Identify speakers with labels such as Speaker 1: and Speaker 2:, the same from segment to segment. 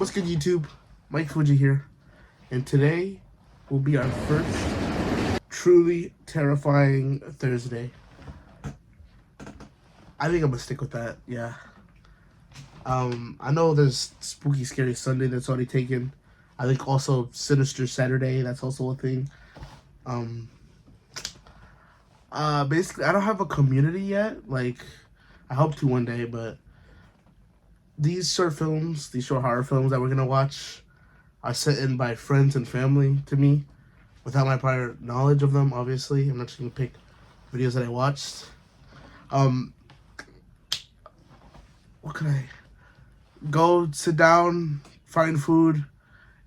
Speaker 1: What's good, YouTube? Mike Fuji here, and today will be our first truly terrifying Thursday. I think I'm gonna stick with that. Yeah. I know there's Spooky Scary Sunday that's already taken. I think also Sinister Saturday, that's also a thing. Basically, I don't have a community yet. Like, I hope to one day, but these short films, these short horror films that we're gonna watch are sent in by friends and family to me without my prior knowledge of them, obviously. I'm not just gonna pick videos that I watched. What could I... Go sit down, find food,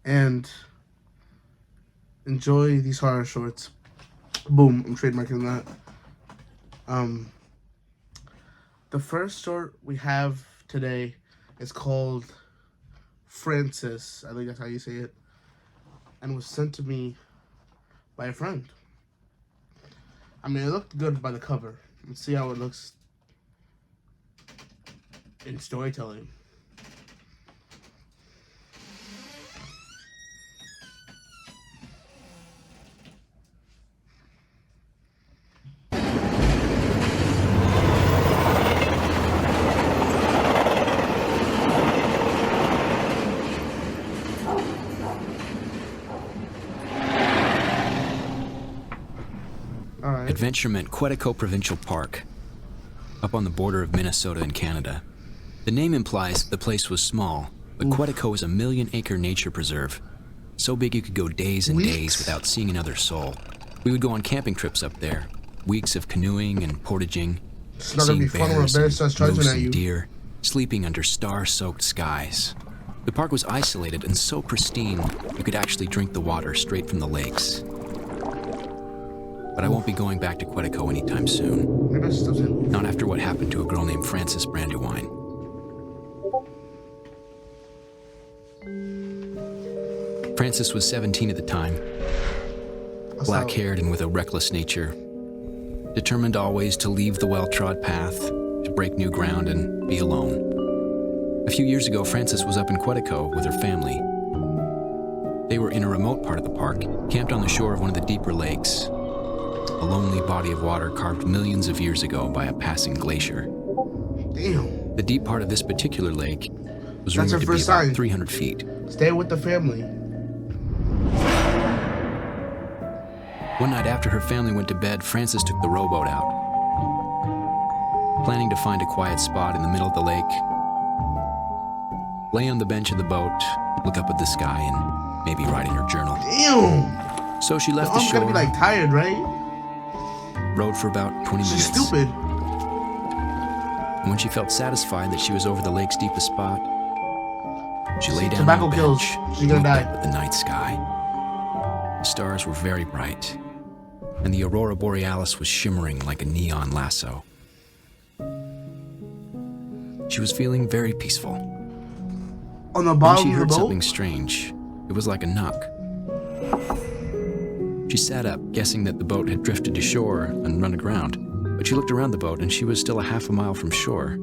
Speaker 1: and enjoy these horror shorts. Boom, I'm trademarking that. The first short we have today is called Francis. I think that's how you say it. And was sent to me by a friend. I mean, it looked good by the cover. Let's see how it looks in storytelling.
Speaker 2: Adventure meant Quetico Provincial Park, up on the border of Minnesota and Canada. The name implies the place was small, but Quetico is a 1,000,000-acre nature preserve, so big you could go days and days without seeing another soul. We would go on camping trips up there, weeks of canoeing and portaging, seeing bears and moose and deer, sleeping under star-soaked skies. The park was isolated and so pristine you could actually drink the water straight from the lakes. But I won't be going back to Quetico anytime soon. Not after what happened to a girl named Frances Brandywine. Frances was 17 at the time, black-haired and with a reckless nature, determined always to leave the well-trod path, to break new ground and be alone. A few years ago, Frances was up in Quetico with her family. They were in a remote part of the park, camped on the shore of one of the deeper lakes, a lonely body of water carved millions of years ago by a passing glacier.
Speaker 1: Damn.
Speaker 2: The deep part of this particular lake was rumored to be about 300 feet.
Speaker 1: Stay with the family.
Speaker 2: One night after her family went to bed, Frances took the rowboat out, planning to find a quiet spot in the middle of the lake, lay on the bench of the boat, look up at the sky, and maybe write in her journal.
Speaker 1: Damn.
Speaker 2: So she left the shore.
Speaker 1: I'm gonna be like tired, right?
Speaker 2: Rode for about 20 minutes.
Speaker 1: She's stupid.
Speaker 2: And when she felt satisfied that she was over the lake's deepest spot, she lay down
Speaker 1: Tobacco
Speaker 2: on the
Speaker 1: kills.
Speaker 2: bench
Speaker 1: She's gonna die.
Speaker 2: at the night sky. The stars were very bright, and the aurora borealis was shimmering like a neon lasso. She was feeling very peaceful.
Speaker 1: On the
Speaker 2: Then
Speaker 1: bottom
Speaker 2: she
Speaker 1: of the
Speaker 2: heard
Speaker 1: boat?
Speaker 2: something strange. It was like a knock. She sat up, guessing that the boat had drifted to shore and run aground. But she looked around the boat, and she was still a half a mile from shore.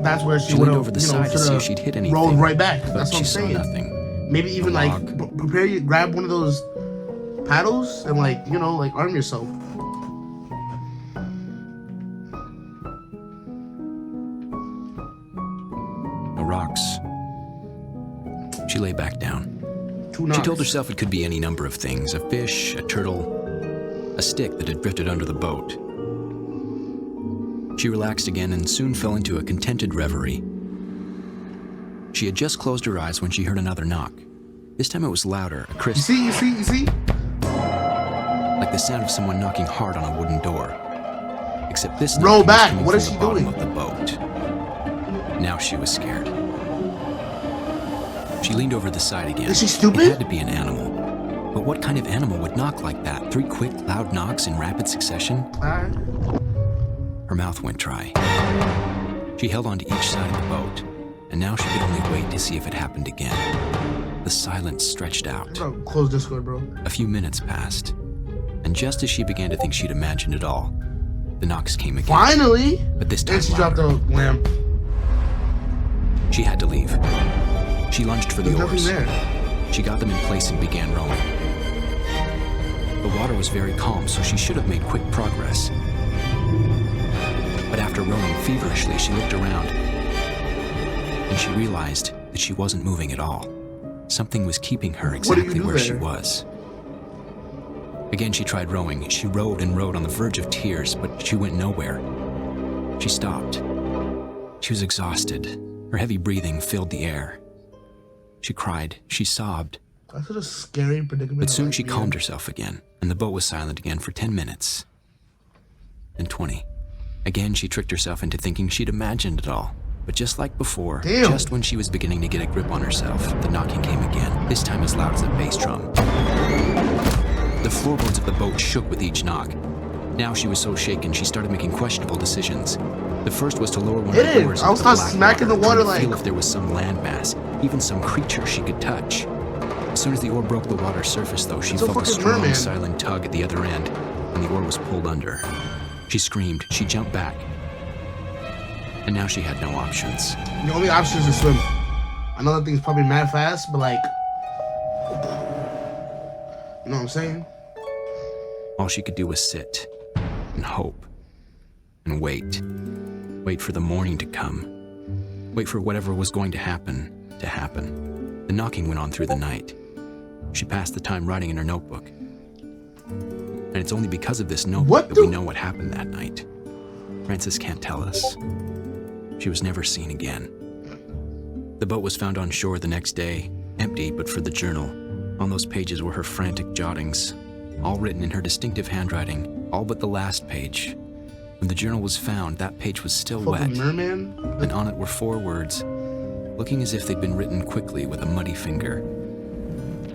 Speaker 1: That's where she
Speaker 2: leaned
Speaker 1: would
Speaker 2: over the side to see if she'd hit anything.
Speaker 1: Rolled right back.
Speaker 2: But
Speaker 1: That's what
Speaker 2: she
Speaker 1: I'm
Speaker 2: saw
Speaker 1: saying.
Speaker 2: nothing.
Speaker 1: Maybe even prepare you, grab one of those paddles and arm yourself.
Speaker 2: No rocks. She lay back down.
Speaker 1: Two knocks.
Speaker 2: She told herself it could be any number of things: a fish, a turtle, a stick that had drifted under the boat. She relaxed again and soon fell into a contented reverie. She had just closed her eyes when she heard another knock. This time it was louder, a crisp,
Speaker 1: You see?
Speaker 2: like the sound of someone knocking hard on a wooden door. Except this
Speaker 1: Roll
Speaker 2: knock was
Speaker 1: back.
Speaker 2: coming
Speaker 1: What
Speaker 2: from
Speaker 1: is
Speaker 2: the
Speaker 1: she
Speaker 2: bottom
Speaker 1: doing?
Speaker 2: of the boat. Now she was scared. She leaned over the side again.
Speaker 1: Is she stupid?
Speaker 2: It had to be an animal. But what kind of animal would knock like that? 3 quick, loud knocks in rapid succession?
Speaker 1: Alright.
Speaker 2: Her mouth went dry. She held on to each side of the boat, and now she could only wait to see if it happened again. The silence stretched out.
Speaker 1: Bro, close Discord, bro.
Speaker 2: A few minutes passed, and just as she began to think she'd imagined it all, the knocks came again.
Speaker 1: Finally!
Speaker 2: But this time
Speaker 1: And she dropped
Speaker 2: louder.
Speaker 1: the lamp.
Speaker 2: She had to leave. She lunged for the
Speaker 1: There's
Speaker 2: oars.
Speaker 1: nothing there.
Speaker 2: She got them in place and began rowing. The water was very calm, so she should have made quick progress. But after rowing feverishly, she looked around and she realized that she wasn't moving at all. Something was keeping her exactly where she was. Again, she tried rowing. She rowed and rowed on the verge of tears, but she went nowhere. She stopped. She was exhausted. Her heavy breathing filled the air. She cried. She sobbed.
Speaker 1: That's such a scary predicament.
Speaker 2: But soon she calmed herself again, and the boat was silent again for 10 minutes. Then 20. Again, she tricked herself into thinking she'd imagined it all. But just like before, just when she was beginning to get a grip on herself, the knocking came again, this time as loud as a bass drum. The floorboards of the boat shook with each knock. Now she was so shaken, she started making questionable decisions. The first was to lower one of the oars into the black
Speaker 1: smacking
Speaker 2: water,
Speaker 1: the water
Speaker 2: trying to feel if there was some landmass, even some creature she could touch. As soon as the oar broke the water surface, though, she felt a strong,
Speaker 1: merman.
Speaker 2: silent tug at the other end, and the oar was pulled under. She screamed. She jumped back. And now she had no options.
Speaker 1: The only option is to swim. I know that thing's probably mad fast, but like, you know what I'm saying?
Speaker 2: All she could do was sit and hope and wait. Wait for the morning to come. Wait for whatever was going to happen to happen. The knocking went on through the night. She passed the time writing in her notebook. And it's only because of this notebook that we know what happened that night. Frances can't tell us. She was never seen again. The boat was found on shore the next day, empty but for the journal. On those pages were her frantic jottings, all written in her distinctive handwriting, all but the last page. When the journal was found, that page was still wet,
Speaker 1: Merman.
Speaker 2: and on it were 4 words, looking as if they'd been written quickly with a muddy finger.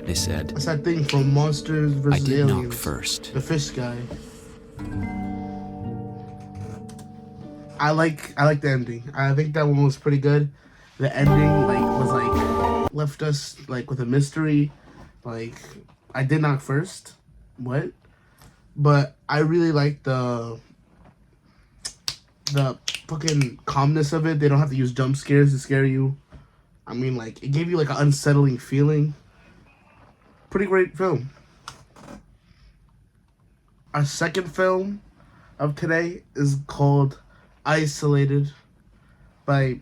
Speaker 2: They said,
Speaker 1: That's that thing from Monsters
Speaker 2: I
Speaker 1: vs.
Speaker 2: did
Speaker 1: Aliens.
Speaker 2: knock first.
Speaker 1: The fish guy. I like the ending. I think that one was pretty good. The ending left us like with a mystery. Like, I did knock first. What? But I really like the fucking calmness of it. They don't have to use jump scares to scare you. I mean, like, it gave you like an unsettling feeling. Pretty great film. Our second film of today is called Isolated by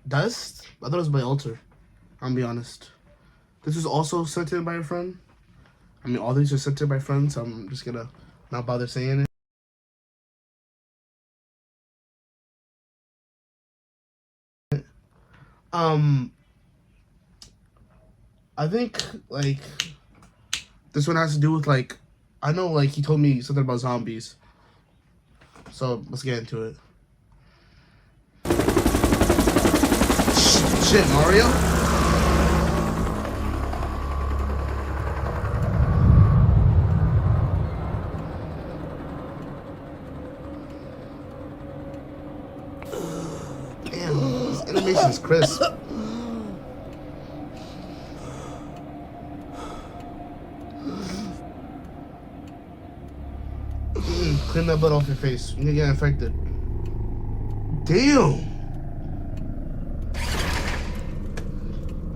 Speaker 1: Dust. I thought it was by Alter. I'm gonna be honest. This was also sent in by a friend. I mean, all these are sent in by friends, so I'm just gonna not bother saying it. I think like this one has to do with like, I know like he told me something about zombies. So let's get into it. Shit, Mario. Damn, this animation is crisp. Clean that blood off your face. You're gonna get infected. Damn.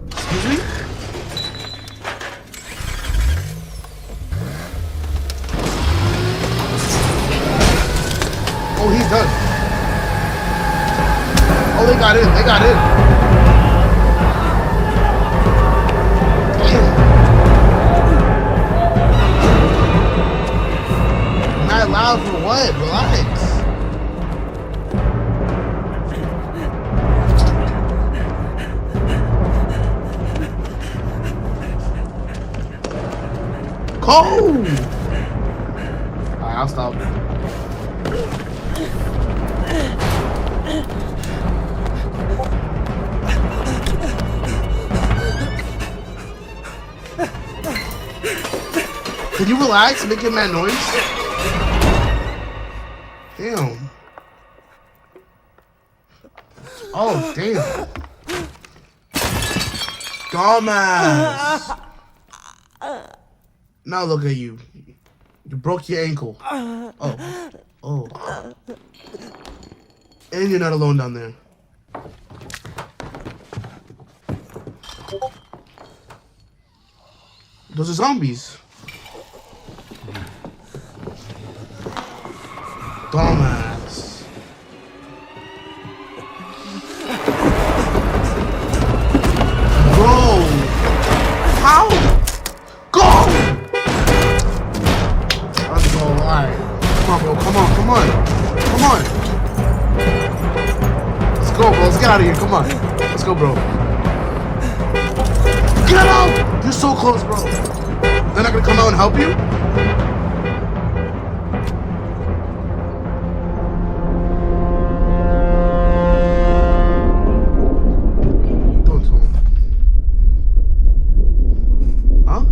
Speaker 1: Excuse me? Oh, he's done. Oh, they got in. They got in. Not loud for what? Relax. Cold. Alright, I'll stop. Can you relax? Making that noise? Damn. Oh, damn. Dumbass. Now look at you. You broke your ankle. Oh. Oh. And you're not alone down there. Those are zombies. Dumbass. Bro. How? Go! Let's go. Alright. Come on, bro. Come on. Come on. Come on. Let's go, bro. Let's get out of here. Come on. Let's go, bro. Get out! You're so close, bro. They're not gonna come out and help you? Don't tell me. Huh?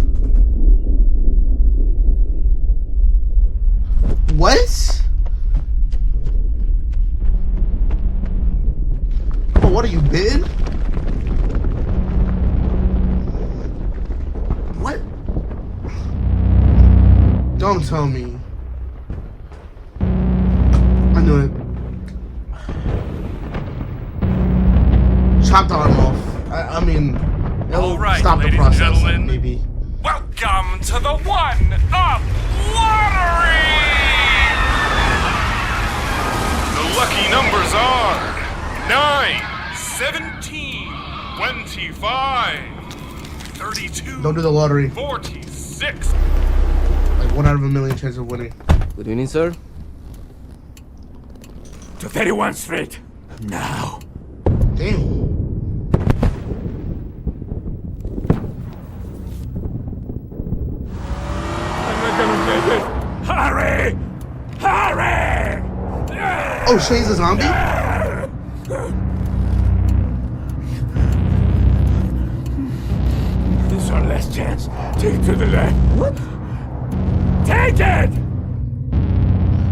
Speaker 1: What? Oh, what are you, bitten? What? Don't tell me. I knew it. Chop the arm off. I mean, it'll
Speaker 3: All right,
Speaker 1: stop the
Speaker 3: ladies and
Speaker 1: process,
Speaker 3: gentlemen.
Speaker 1: maybe.
Speaker 3: Welcome to the one-up lottery! The lucky numbers are 9, 17, 25, 32,
Speaker 1: Don't do the lottery.
Speaker 3: 46.
Speaker 1: Like 1 out of a million chance of winning.
Speaker 4: Good evening, sir.
Speaker 3: To 31 Street. Now.
Speaker 1: Damn.
Speaker 3: I'm not gonna make it. Hurry! Hurry!
Speaker 1: Oh, Shay's a zombie?
Speaker 3: This is our last chance. Take it to the left. What? Take it!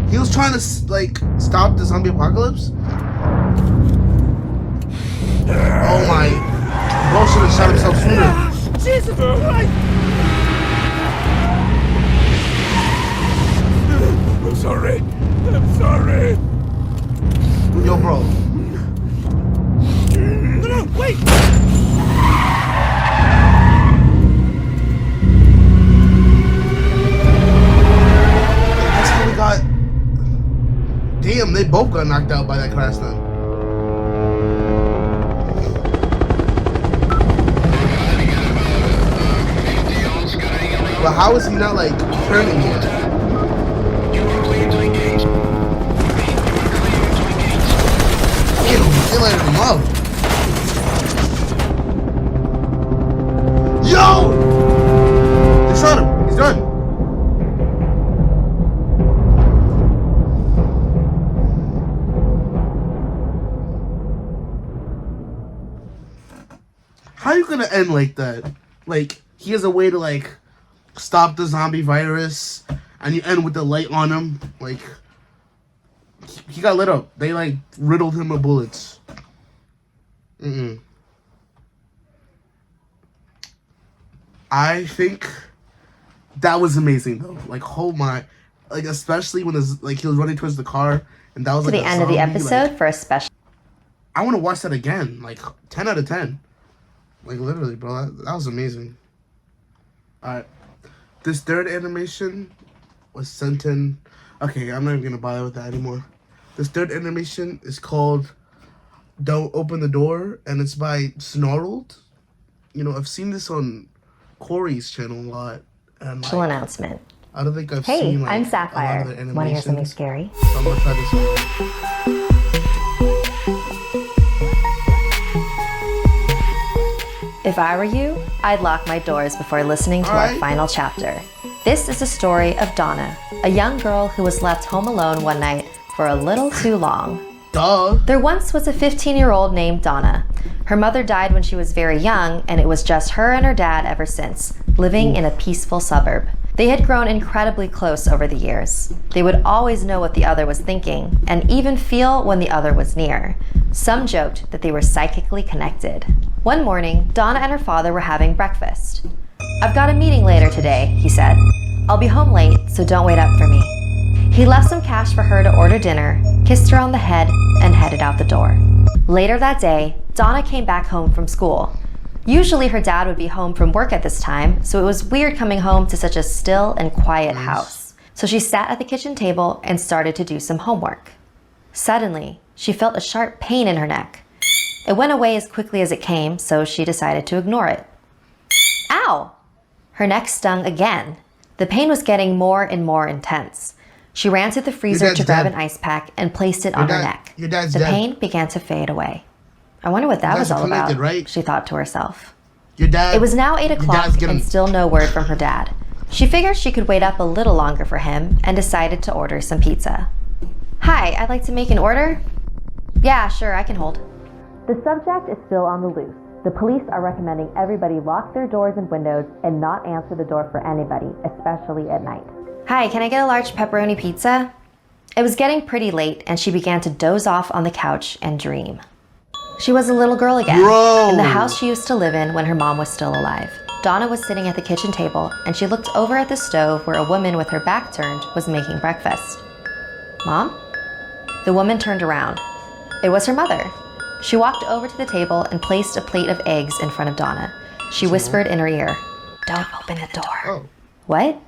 Speaker 1: He was trying to, like, stop the zombie apocalypse? Oh my. Bro should have shot himself sooner.
Speaker 3: Jesus Christ! I'm sorry. I'm sorry.
Speaker 1: Yo, bro.
Speaker 3: No, wait!
Speaker 1: That's how we got. Damn, they both got knocked out by that crash then. But how is he not, like, turning yet? Damn, they lighted him up. Yo! They shot him. He's done. How are you gonna end like that? Like, he has a way to, like, stop the zombie virus, and you end with the light on him. Like, he got lit up. They, like, riddled him with bullets. I think that was amazing, though. Like, oh my. Like, especially when like he was running towards the car, and that was
Speaker 5: To
Speaker 1: like
Speaker 5: the
Speaker 1: a
Speaker 5: end of the
Speaker 1: zombie,
Speaker 5: episode
Speaker 1: like,
Speaker 5: for a special.
Speaker 1: I want to watch that again. Like, 10 out of 10. Like, literally, bro. That was amazing. Alright. This third animation was sent in. Okay, I'm not even gonna bother with that anymore. This third animation is called Don't Open the Door, and it's by Snarled. You know, I've seen this on Corey's channel a lot. And
Speaker 5: Special
Speaker 1: like,
Speaker 5: announcement.
Speaker 1: I don't think I've
Speaker 5: Hey,
Speaker 1: seen like
Speaker 5: I'm
Speaker 1: a lot
Speaker 5: Sapphire.
Speaker 1: of the
Speaker 5: Want to hear something
Speaker 1: animations.
Speaker 5: scary?
Speaker 1: So I'm gonna try this one.
Speaker 5: If I were you, I'd lock my doors before listening to our
Speaker 1: Alright.
Speaker 5: final chapter. This is the story of Donna, a young girl who was left home alone one night for a little too long.
Speaker 1: Duh.
Speaker 5: There once was a 15-year-old named Donna. Her mother died when she was very young, and it was just her and her dad ever since, living in a peaceful suburb. They had grown incredibly close over the years. They would always know what the other was thinking, and even feel when the other was near. Some joked that they were psychically connected. One morning, Donna and her father were having breakfast. "I've got a meeting later today," he said. "I'll be home late, so don't wait up for me." He left some cash for her to order dinner, kissed her on the head, and headed out the door. Later that day, Donna came back home from school. Usually her dad would be home from work at this time, so it was weird coming home to such a still and quiet house. So she sat at the kitchen table and started to do some homework. Suddenly, she felt a sharp pain in her neck. It went away as quickly as it came, so she decided to ignore it. Ow! Her neck stung again. The pain was getting more and more intense. She ran to the freezer to grab an ice pack and placed it on her neck.
Speaker 1: Your dad's
Speaker 5: the
Speaker 1: dead.
Speaker 5: pain began to fade away. I wonder what that was all about,
Speaker 1: right?
Speaker 5: she thought to herself.
Speaker 1: Your dad.
Speaker 5: It was now 8 o'clock and still no word from her dad. She figured she could wait up a little longer for him and decided to order some pizza. Hi, I'd like to make an order. Yeah, sure, I can hold. The subject is still on the loose. The police are recommending everybody lock their doors and windows and not answer the door for anybody, especially at night. Hi, can I get a large pepperoni pizza? It was getting pretty late and she began to doze off on the couch and dream. She was a little girl again, in the house she used to live in when her mom was still alive. Donna was sitting at the kitchen table and she looked over at the stove where a woman with her back turned was making breakfast. Mom? The woman turned around. It was her mother. She walked over to the table and placed a plate of eggs in front of Donna. She whispered in her ear, "Don't open the door."
Speaker 1: Oh.
Speaker 5: What?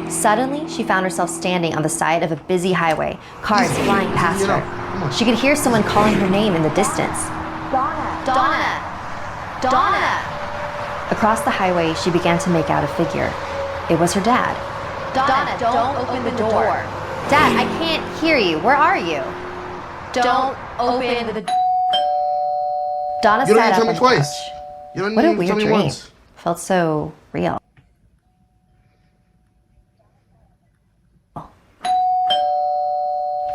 Speaker 5: Suddenly, she found herself standing on the side of a busy highway, cars flying past her. She could hear someone calling her name in the distance. Donna! Donna! Donna! Across the highway, she began to make out a figure. It was her dad. Donna, don't open the door. Dad, I can't hear you. Where are you? Don't open the door. Donna
Speaker 1: You don't
Speaker 5: sat
Speaker 1: need to
Speaker 5: up
Speaker 1: tell me
Speaker 5: on the
Speaker 1: twice.
Speaker 5: couch.
Speaker 1: You don't
Speaker 5: What a
Speaker 1: need to
Speaker 5: weird
Speaker 1: tell me
Speaker 5: dream.
Speaker 1: once.
Speaker 5: Felt so real.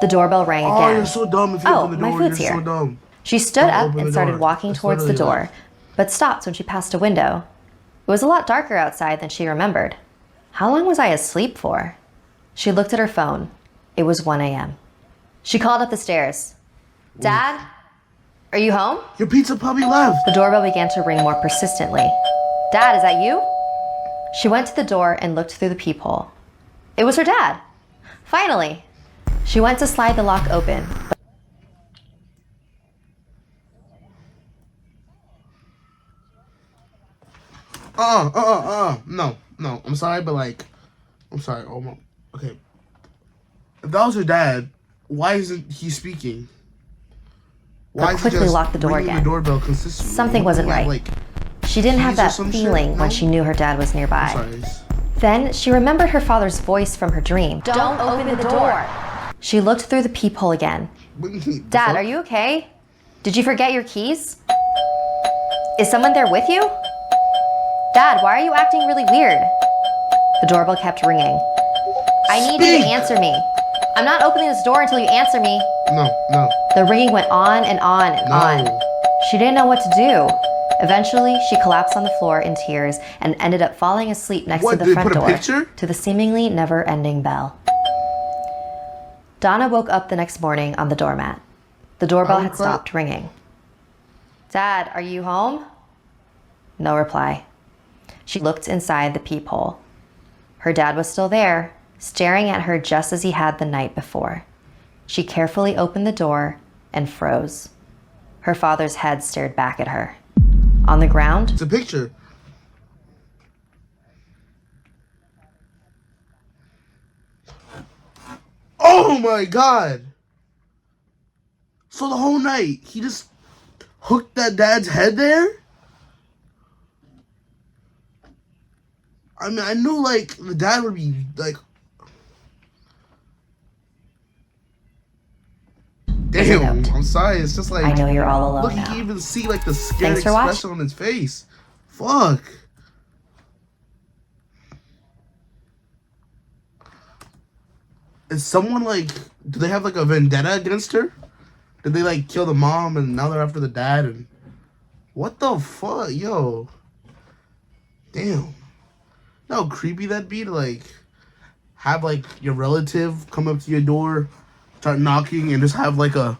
Speaker 5: The doorbell rang
Speaker 1: Oh,
Speaker 5: again.
Speaker 1: you're so dumb if you open the
Speaker 5: my
Speaker 1: door.
Speaker 5: food's
Speaker 1: You're
Speaker 5: here.
Speaker 1: so dumb.
Speaker 5: She stood
Speaker 1: Don't
Speaker 5: up
Speaker 1: open
Speaker 5: and
Speaker 1: the
Speaker 5: started
Speaker 1: door.
Speaker 5: walking
Speaker 1: That's
Speaker 5: towards the
Speaker 1: literally
Speaker 5: door, but stopped when she passed a window. It was a lot darker outside than she remembered. How long was I asleep for? She looked at her phone. It was 1 a.m. She called up the stairs. Dad? Are you home?
Speaker 1: Your pizza puppy left.
Speaker 5: The doorbell began to ring more persistently. Dad, is that you? She went to the door and looked through the peephole. It was her dad. Finally. She went to slide the lock open.
Speaker 1: No. I'm sorry, but like, I'm sorry. Oh my. Okay. If that was your dad, why isn't he speaking?
Speaker 5: But quickly locked the door
Speaker 1: ringing
Speaker 5: again.
Speaker 1: the doorbell consistently?
Speaker 5: Something wasn't
Speaker 1: Yeah,
Speaker 5: right.
Speaker 1: Like,
Speaker 5: She didn't have
Speaker 1: keys or
Speaker 5: that
Speaker 1: some shit?
Speaker 5: feeling
Speaker 1: No?
Speaker 5: when she knew her dad was nearby.
Speaker 1: I'm sorry.
Speaker 5: Then she remembered her father's voice from her dream. Don't open the door. She looked through the peephole again. Dad, are you okay? Did you forget your keys? Is someone there with you? Dad, why are you acting really weird? The doorbell kept ringing. I need you to answer me. I'm not opening this door until you answer me.
Speaker 1: No.
Speaker 5: The ringing went on and on and on. She didn't know what to do. Eventually, she collapsed on the floor in tears and ended up falling asleep next to the front
Speaker 1: Put a
Speaker 5: door
Speaker 1: picture?
Speaker 5: to the seemingly never-ending bell. Donna woke up the next morning on the doormat. The doorbell had stopped ringing. Dad, are you home? No reply. She looked inside the peephole. Her dad was still there, staring at her just as he had the night before. She carefully opened the door and froze. Her father's head stared back at her. On the ground,
Speaker 1: It's a picture. Oh my god. So the whole night, he just hooked that dad's head there? I mean, I knew, like, the dad would be, like... Damn,
Speaker 5: Note.
Speaker 1: I'm sorry, it's just like...
Speaker 5: I know you're all alone
Speaker 1: Look, you
Speaker 5: now.
Speaker 1: can even see, like, the scared
Speaker 5: Thanks for
Speaker 1: expression on his face. Fuck. Is someone, like... Do they have, like, a vendetta against her? Did they, like, kill the mom and now they're after the dad? And what the fuck? Yo. Damn. You know how creepy that'd be to, like... Have, like, your relative come up to your door, start knocking, and just have, like, a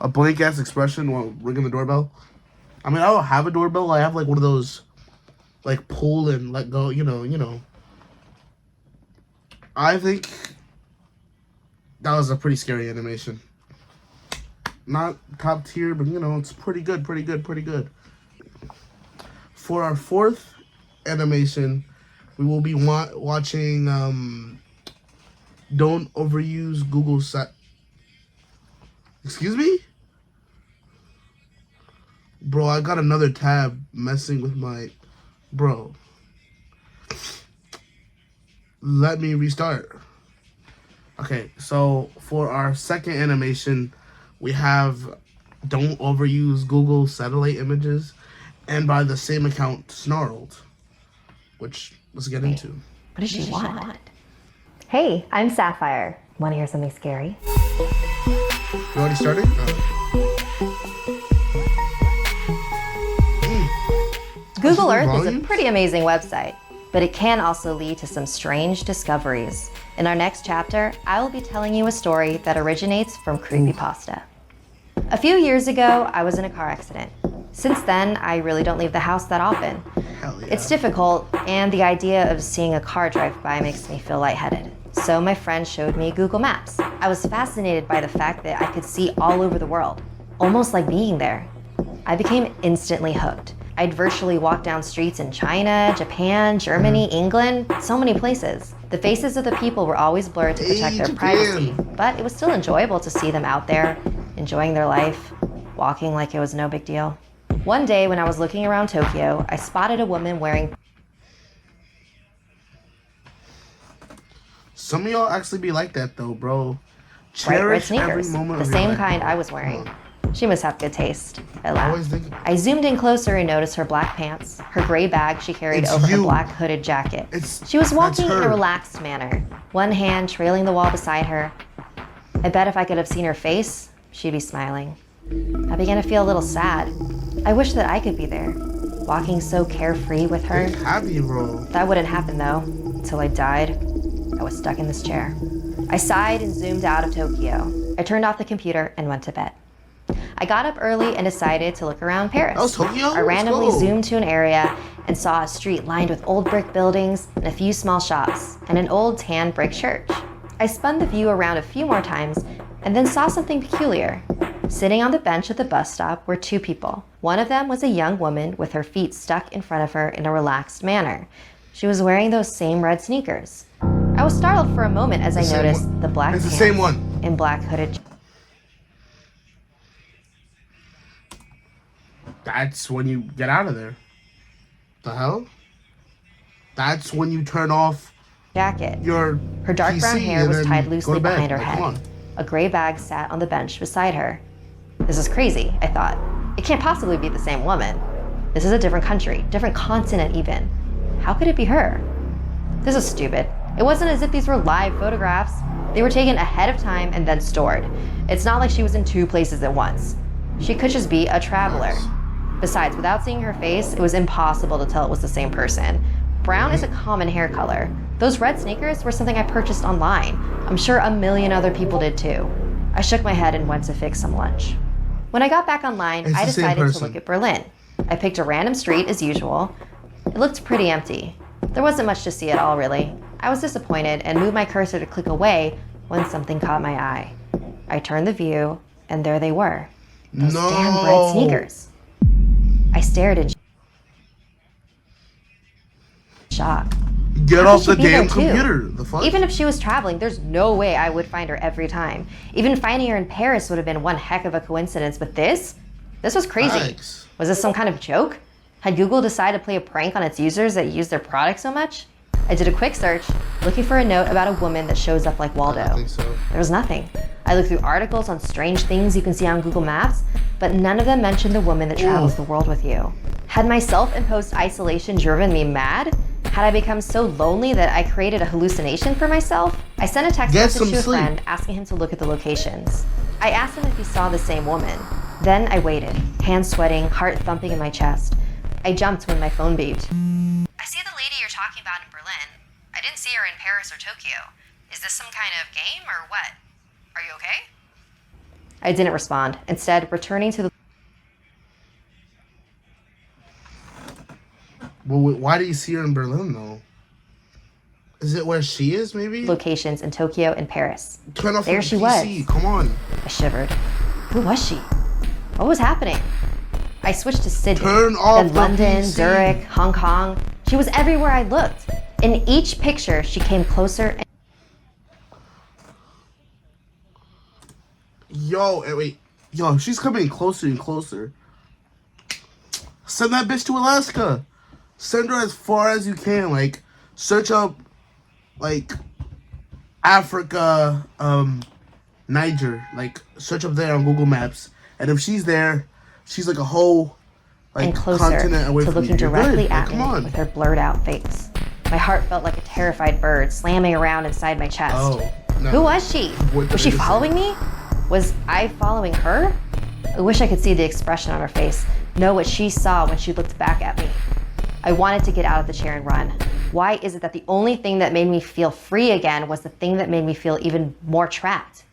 Speaker 1: blank-ass expression while ringing the doorbell? I mean, I don't have a doorbell. I have, like, one of those, like, pull and let go, you know. I think that was a pretty scary animation. Not top tier, but you know, it's pretty good, pretty good, pretty good. For our fourth animation, we will be watching Don't Overuse Google Set. Excuse me? Bro, I got another tab messing with my... Bro. Let me restart. Okay, so for our second animation, we have Don't Overuse Google Satellite Images, and by the same account, Snarled, which let's get into.
Speaker 5: What does she want? Hey, I'm Sapphire. Want to hear something scary?
Speaker 1: You already started?
Speaker 5: Google Earth is a pretty amazing website, but it can also lead to some strange discoveries. In our next chapter, I will be telling you a story that originates from creepypasta. A few years ago, I was in a car accident. Since then, I really don't leave the house that often.
Speaker 1: Hell yeah.
Speaker 5: It's difficult, and the idea of seeing a car drive by makes me feel lightheaded. So my friend showed me Google Maps. I was fascinated by the fact that I could see all over the world, almost like being there. I became instantly hooked. I'd virtually walk down streets in China, Japan, Germany, England, so many places. The faces of the people were always blurred to protect their privacy, but it was still enjoyable to see them out there, enjoying their life, walking like it was no big deal. One day when I was looking around Tokyo, I spotted a woman wearing...
Speaker 1: Some of y'all actually be like that though, bro.
Speaker 5: bright red
Speaker 1: Cherish every
Speaker 5: sneakers,
Speaker 1: moment
Speaker 5: the
Speaker 1: of your
Speaker 5: same
Speaker 1: life,
Speaker 5: kind
Speaker 1: bro.
Speaker 5: I was wearing. She must have good taste. I
Speaker 1: Always
Speaker 5: laughed.
Speaker 1: think
Speaker 5: I zoomed in closer and noticed her black pants, her gray bag she carried
Speaker 1: It's
Speaker 5: over her
Speaker 1: you.
Speaker 5: black hooded jacket. She was
Speaker 1: That's
Speaker 5: walking in
Speaker 1: her.
Speaker 5: a relaxed manner, one hand trailing the wall beside her. I bet if I could have seen her face, she'd be smiling. I began to feel a little sad. I wish that I could be there, walking so carefree with her.
Speaker 1: Be happy, bro.
Speaker 5: That wouldn't happen though, until I died. I was stuck in this chair. I sighed and zoomed out of Tokyo. I turned off the computer and went to bed. I got up early and decided to look around Paris.
Speaker 1: That was Tokyo?
Speaker 5: I randomly
Speaker 1: Let's go.
Speaker 5: zoomed to an area and saw a street lined with old brick buildings and a few small shops and an old tan brick church. I spun the view around a few more times and then saw something peculiar. Sitting on the bench at the bus stop were two people. One of them was a young woman with her feet stuck in front of her in a relaxed manner. She was wearing those same red sneakers. I was startled for a moment as I
Speaker 1: same
Speaker 5: noticed
Speaker 1: one.
Speaker 5: the black
Speaker 1: It's the
Speaker 5: pants
Speaker 1: same one.
Speaker 5: and black hooded.
Speaker 1: That's when you get out of there. The hell? That's when you turn off
Speaker 5: jacket.
Speaker 1: your
Speaker 5: Her dark brown
Speaker 1: PC
Speaker 5: hair
Speaker 1: and
Speaker 5: was
Speaker 1: then
Speaker 5: tied
Speaker 1: go
Speaker 5: loosely
Speaker 1: to bed.
Speaker 5: behind her
Speaker 1: Like,
Speaker 5: head.
Speaker 1: come on.
Speaker 5: A gray bag sat on the bench beside her. This is crazy, I thought. It can't possibly be the same woman. This is a different country, different continent even. How could it be her? This is stupid. It wasn't as if these were live photographs. They were taken ahead of time and then stored. It's not like she was in two places at once. She could just be a traveler. Besides, without seeing her face, it was impossible to tell it was the same person. Brown is a common hair color. Those red sneakers were something I purchased online. I'm sure a million other people did too. I shook my head and went to fix some lunch. When I got back online,
Speaker 1: It's
Speaker 5: I
Speaker 1: the same
Speaker 5: decided to
Speaker 1: person.
Speaker 5: look at Berlin. I picked a random street as usual. It looked pretty empty. There wasn't much to see at all, really. I was disappointed and moved my cursor to click away when something caught my eye. I turned the view, and there they were. Those damn red sneakers. I stared in shock.
Speaker 1: Get
Speaker 5: How
Speaker 1: off
Speaker 5: could
Speaker 1: the
Speaker 5: she be there
Speaker 1: damn
Speaker 5: too?
Speaker 1: computer. The fuck?
Speaker 5: Even if she was traveling, there's no way I would find her every time. Even finding her in Paris would have been one heck of a coincidence, but this was crazy.
Speaker 1: Thanks.
Speaker 5: Was this some kind of joke? Had Google decided to play a prank on its users that use their product so much? I did a quick search, looking for a note about a woman that shows up like Waldo.
Speaker 1: I think so.
Speaker 5: There was nothing. I looked through articles on strange things you can see on Google Maps, but none of them mentioned the woman that travels the world with you. Had my self-imposed isolation driven me mad? Had I become so lonely that I created a hallucination for myself? I sent a text
Speaker 1: Get
Speaker 5: message
Speaker 1: some
Speaker 5: to a
Speaker 1: sleep.
Speaker 5: friend asking him to look at the locations. I asked him if he saw the same woman. Then I waited, hands sweating, heart thumping in my chest. I jumped when my phone beeped. I see the lady you're talking about in Berlin. I didn't see her in Paris or Tokyo. Is this some kind of game or what? Are you okay? I didn't respond, instead returning to the
Speaker 1: Well, why do you see her in Berlin though? Is it where she is? Maybe.
Speaker 5: locations in Tokyo and Paris.
Speaker 1: Turn off
Speaker 5: There
Speaker 1: your
Speaker 5: she
Speaker 1: PC.
Speaker 5: was.
Speaker 1: Come on.
Speaker 5: I shivered. Who was she? What was happening? I switched to Sydney,
Speaker 1: Turn off
Speaker 5: then
Speaker 1: the
Speaker 5: London,
Speaker 1: PC.
Speaker 5: Zurich, Hong Kong. She was everywhere I looked. In each picture, she came closer and
Speaker 1: Yo, wait. Yo, she's coming closer and closer. Send that bitch to Alaska. Send her as far as you can. Like, search up, like, Africa, Niger. Like, search up there on Google Maps. And if she's there, she's like a whole, like,
Speaker 5: and closer
Speaker 1: continent away
Speaker 5: to
Speaker 1: from
Speaker 5: looking
Speaker 1: you. You're
Speaker 5: directly
Speaker 1: good.
Speaker 5: at
Speaker 1: Like, come
Speaker 5: me
Speaker 1: on.
Speaker 5: with her blurred out face. My heart felt like a terrified bird slamming around inside my chest.
Speaker 1: Oh, no.
Speaker 5: Who was she?
Speaker 1: What
Speaker 5: Was she
Speaker 1: did I say?
Speaker 5: following me? Was I following her? I wish I could see the expression on her face, know what she saw when she looked back at me. I wanted to get out of the chair and run. Why is it that the only thing that made me feel free again was the thing that made me feel even more trapped?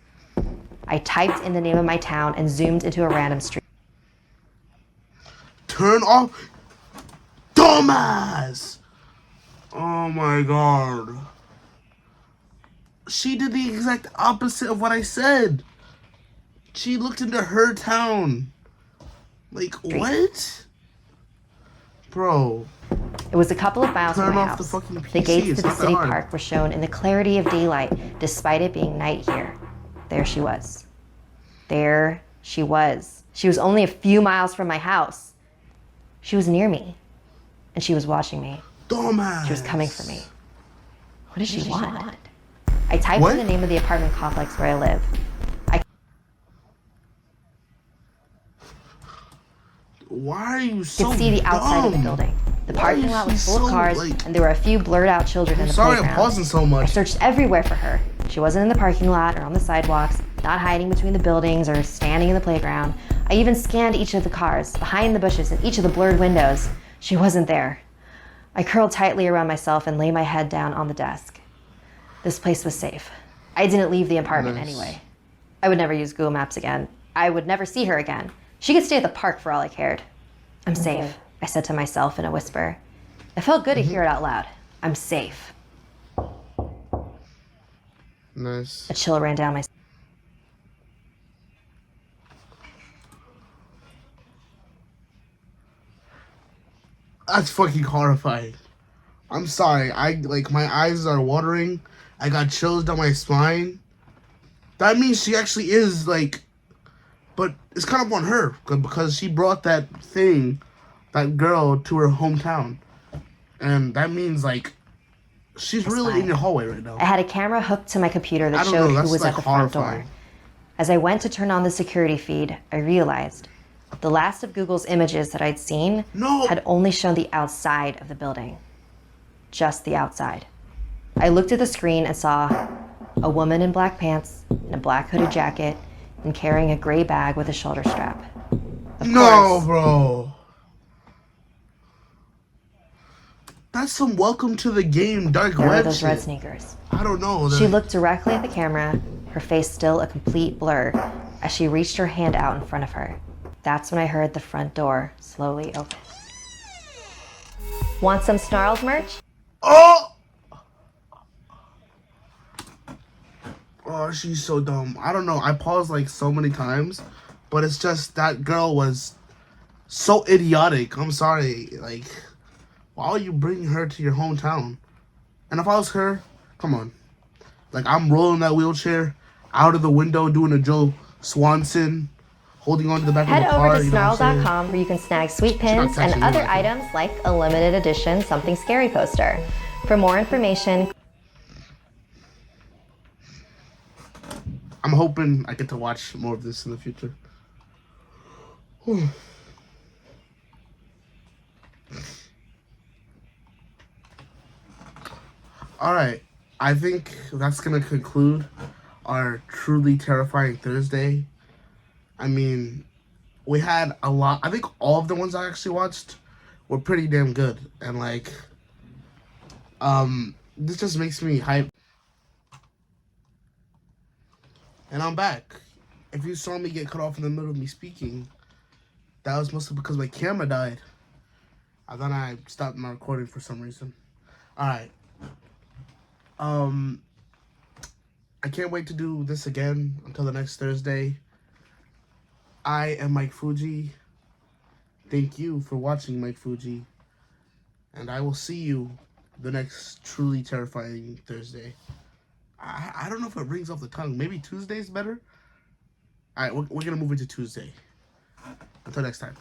Speaker 5: I typed in the name of my town and zoomed into a random street.
Speaker 1: Turn off. Dumbass! Oh my god. She did the exact opposite of what I said. She looked into her town. Like, what? Bro.
Speaker 5: It was a couple of miles
Speaker 1: Turn
Speaker 5: from my
Speaker 1: off
Speaker 5: house.
Speaker 1: the fucking
Speaker 5: The
Speaker 1: PC,
Speaker 5: gates
Speaker 1: it's
Speaker 5: to the
Speaker 1: not that
Speaker 5: city
Speaker 1: hard.
Speaker 5: park were shown in the clarity of daylight, despite it being night here. There she was. There she was. She was only a few miles from my house. She was near me, and she was watching me.
Speaker 1: Dumbass.
Speaker 5: She was coming for me. What does she want? I typed
Speaker 1: What?
Speaker 5: in the name of the apartment complex where I live.
Speaker 1: Why are you
Speaker 5: I
Speaker 1: so
Speaker 5: could see the outside of the
Speaker 1: dumb?
Speaker 5: building. The
Speaker 1: Why
Speaker 5: parking
Speaker 1: is
Speaker 5: lot
Speaker 1: she
Speaker 5: was full of
Speaker 1: so,
Speaker 5: cars,
Speaker 1: like-
Speaker 5: and there were a few blurred out children in the
Speaker 1: Sorry,
Speaker 5: playground.
Speaker 1: I'm pausing so
Speaker 5: I
Speaker 1: much.
Speaker 5: searched everywhere for her. She wasn't in the parking lot or on the sidewalks, not hiding between the buildings or standing in the playground. I even scanned each of the cars, behind the bushes, and each of the blurred windows. She wasn't there. I curled tightly around myself and lay my head down on the desk. This place was safe. I didn't leave the apartment
Speaker 1: Nice.
Speaker 5: anyway. I would never use Google Maps again. I would never see her again. She could stay at the park for all I cared. I'm safe, I said to myself in a whisper. It felt good to hear it out loud. I'm safe.
Speaker 1: Nice.
Speaker 5: A chill ran down my spine.
Speaker 1: That's fucking horrifying. I'm sorry. My eyes are watering. I got chills down my spine. That means she actually is, like, but it's kind of on her because she brought that girl to her hometown. And that means, like, she's really in your hallway right now.
Speaker 5: I had a camera hooked to my computer
Speaker 1: I
Speaker 5: that
Speaker 1: don't
Speaker 5: showed
Speaker 1: know, that's,
Speaker 5: who was
Speaker 1: like,
Speaker 5: at the front
Speaker 1: horrifying.
Speaker 5: door. As I went to turn on the security feed, I realized the last of Google's images that I'd seen
Speaker 1: No.
Speaker 5: had only shown the outside of the building. Just the outside. I looked at the screen and saw a woman in black pants and a black hooded jacket and carrying a gray bag with a shoulder strap. Of
Speaker 1: No,
Speaker 5: course,
Speaker 1: bro. That's some welcome to the game dark
Speaker 5: there were
Speaker 1: web
Speaker 5: those
Speaker 1: shit.
Speaker 5: red sneakers.
Speaker 1: I don't know.
Speaker 5: She looked directly at the camera, her face still a complete blur, as she reached her hand out in front of her. That's when I heard the front door slowly open. Want some Snarls merch?
Speaker 1: Oh! Oh, she's so dumb. I don't know. I paused like so many times, but it's just that girl was so idiotic. I'm sorry. Like, why would you bring her to your hometown? And if I was her, come on. Like, I'm rolling that wheelchair out of the window doing a Joe Swanson, holding on to the back
Speaker 5: Head
Speaker 1: of the
Speaker 5: over
Speaker 1: car.
Speaker 5: to
Speaker 1: you know what I'm saying?
Speaker 5: snarl.com where you can snag sweet
Speaker 1: not
Speaker 5: pins
Speaker 1: texting
Speaker 5: and
Speaker 1: me
Speaker 5: other
Speaker 1: like that.
Speaker 5: items like a limited edition Something Scary poster. For more information,
Speaker 1: I'm hoping I get to watch more of this in the future. Whew. All right, I think that's gonna conclude our truly terrifying Thursday. I mean, we had a lot. I think all of the ones I actually watched were pretty damn good, and like, this just makes me hype. And I'm back. If you saw me get cut off in the middle of me speaking, that was mostly because my camera died. And then I stopped my recording for some reason. Alright. I can't wait to do this again until the next Thursday. I am Mike Fuji. Thank you for watching, Mike Fuji. And I will see you the next truly terrifying Thursday. I don't know if it rings off the tongue. Maybe Tuesday's better? Alright, we're going to move into Tuesday. Until next time.